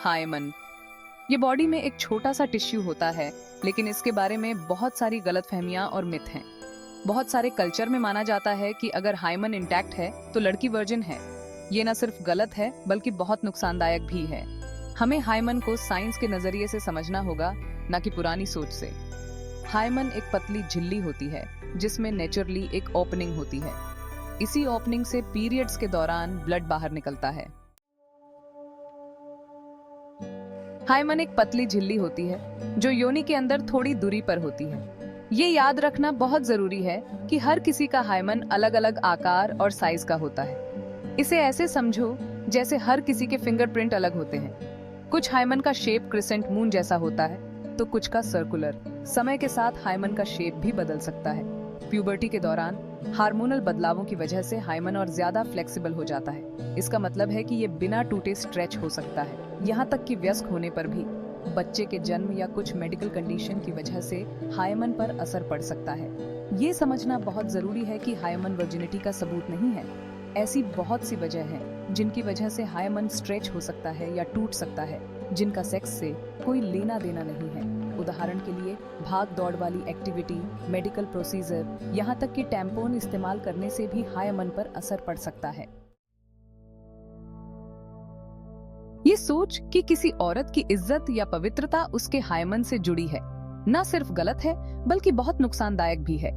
Hymen. ये body में एक छोटा सा टिश्यू होता है, लेकिन इसके बारे में बहुत सारी गलतफहमियां और मिथ हैं। बहुत सारे कल्चर में माना जाता है कि अगर हायमन इंटैक्ट है तो लड़की वर्जिन है। ये न सिर्फ गलत है बल्कि बहुत नुकसानदायक भी है। हमें हायमन को साइंस के नजरिए से समझना होगा, न कि पुरानी सोच से। हायमन एक पतली झिल्ली होती है जिसमें नेचुरली एक ओपनिंग होती है। इसी ओपनिंग से पीरियड्स के दौरान ब्लड बाहर निकलता है। हायमन एक पतली झिल्ली होती है जो योनि के अंदर थोड़ी दूरी पर होती है। ये याद रखना बहुत जरूरी है कि हर किसी का हायमन अलग अलग आकार और साइज का होता है। इसे ऐसे समझो जैसे हर किसी के फिंगरप्रिंट अलग होते हैं। कुछ हायमन का शेप क्रिसेंट मून जैसा होता है तो कुछ का सर्कुलर। समय के साथ हायमन का शेप भी बदल सकता है। प्यूबर्टी के दौरान हार्मोनल बदलावों की वजह से हायमन और ज्यादा फ्लेक्सिबल हो जाता है। इसका मतलब है कि ये बिना टूटे स्ट्रेच हो सकता है। यहाँ तक कि वयस्क होने पर भी बच्चे के जन्म या कुछ मेडिकल कंडीशन की वजह से हायमन पर असर पड़ सकता है। ये समझना बहुत जरूरी है कि हायमन वर्जिनिटी का सबूत नहीं है। ऐसी बहुत सी वजह हैं जिनकी वजह से हायमन स्ट्रेच हो सकता है या टूट सकता है, जिनका सेक्स से कोई लेना देना नहीं है। उदाहरण के लिए भाग दौड़ वाली एक्टिविटी, मेडिकल प्रोसीजर, यहाँ तक कि टैम्पोन इस्तेमाल करने से भी हायमन पर असर पड़ सकता है। ये सोच कि किसी औरत की इज्जत या पवित्रता उसके हायमन से जुड़ी है, न सिर्फ गलत है बल्कि बहुत नुकसानदायक भी है।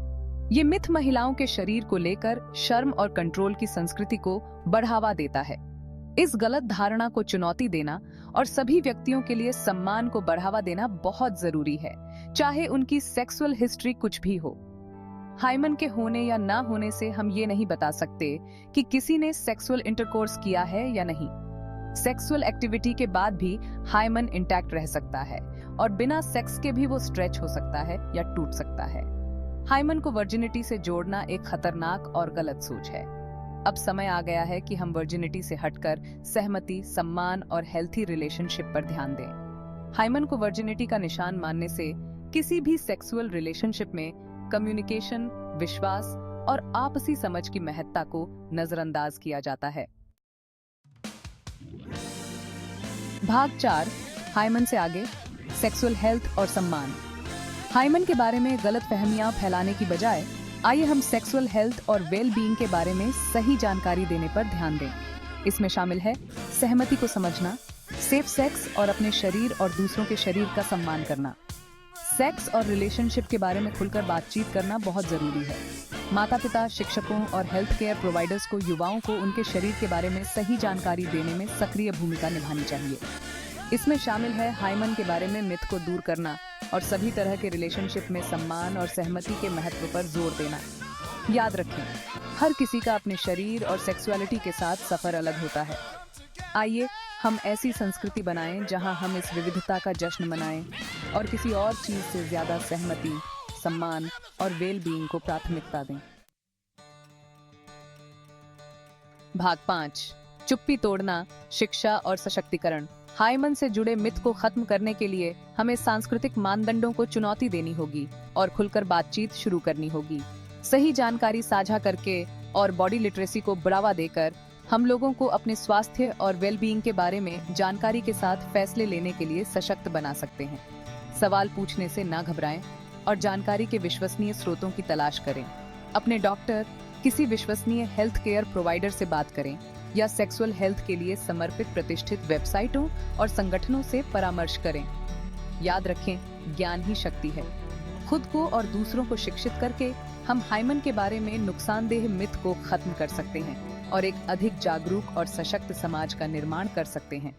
ये मिथ महिलाओं के शरीर को लेकर शर्म और कंट्रोल की संस्कृति को बढ़ावा देता है। इस गलत धारणा को चुनौती देना और सभी व्यक्तियों के लिए सम्मान को बढ़ावा देना बहुत जरूरी है, चाहे उनकी सेक्सुअल हिस्ट्री कुछ भी हो। हायमन के होने या ना होने से हम ये नहीं बता सकते कि किसी ने सेक्सुअल इंटरकोर्स किया है या नहीं। सेक्सुअल एक्टिविटी के बाद भी हायमन इंटैक्ट रह सकता है और बिना सेक्स के भी वो स्ट्रेच हो सकता है या टूट सकता है। हायमन को वर्जिनिटी से जोड़ना एक खतरनाक और गलत सोच है। अब समय आ गया है कि हम वर्जिनिटी से हटकर सहमति, सम्मान और हेल्थी रिलेशनशिप पर ध्यान दें। हायमन को वर्जिनिटी का निशान मानने से किसी भी सेक्सुअल रिलेशनशिप में कम्युनिकेशन, विश्वास और आपसी समझ की महत्ता को नजरअंदाज किया जाता है। भाग 4, हायमन से आगे, सेक्सुअल हेल्थ और सम्मान। हायमन के बारे में गलत फहमियां फैलाने की बजाय आइए हम सेक्सुअल हेल्थ और वेल बीइंग के बारे में सही जानकारी देने पर ध्यान दें। इसमें शामिल है सहमति को समझना, सेफ सेक्स और अपने शरीर और दूसरों के शरीर का सम्मान करना। सेक्स और रिलेशनशिप के बारे में खुलकर बातचीत करना बहुत जरूरी है। माता पिता, शिक्षकों और हेल्थ केयर प्रोवाइडर्स को युवाओं को उनके शरीर के बारे में सही जानकारी देने में सक्रिय भूमिका निभानी चाहिए। इसमें शामिल है हायमन के बारे में मिथ को दूर करना और सभी तरह के रिलेशनशिप में सम्मान और सहमति के महत्व पर जोर देना। याद रखें, हर किसी का अपने शरीर और सेक्सुअलिटी के साथ सफर अलग होता है। आइए हम ऐसी संस्कृति बनाएं जहां हम इस विविधता का जश्न मनाएं और किसी और चीज से ज्यादा सहमति, सम्मान और वेल बीइंग को प्राथमिकता दें। भाग 5, चुप्पी तोड़ना, शिक्षा और सशक्तिकरण। हायमन से जुड़े मिथ को खत्म करने के लिए हमें सांस्कृतिक मानदंडों को चुनौती देनी होगी और खुलकर बातचीत शुरू करनी होगी। सही जानकारी साझा करके और बॉडी लिटरेसी को बढ़ावा देकर हम लोगों को अपने स्वास्थ्य और वेलबीइंग के बारे में जानकारी के साथ फैसले लेने के लिए सशक्त बना सकते हैं। सवाल पूछने से ना घबराएं और जानकारी के विश्वसनीय स्रोतों की तलाश करें। अपने डॉक्टर, किसी विश्वसनीय हेल्थ केयर प्रोवाइडर से बात करें या सेक्सुअल हेल्थ के लिए समर्पित प्रतिष्ठित वेबसाइटों और संगठनों से परामर्श करें। याद रखें, ज्ञान ही शक्ति है। खुद को और दूसरों को शिक्षित करके हम हायमन के बारे में नुकसानदेह मिथ को खत्म कर सकते हैं और एक अधिक जागरूक और सशक्त समाज का निर्माण कर सकते हैं।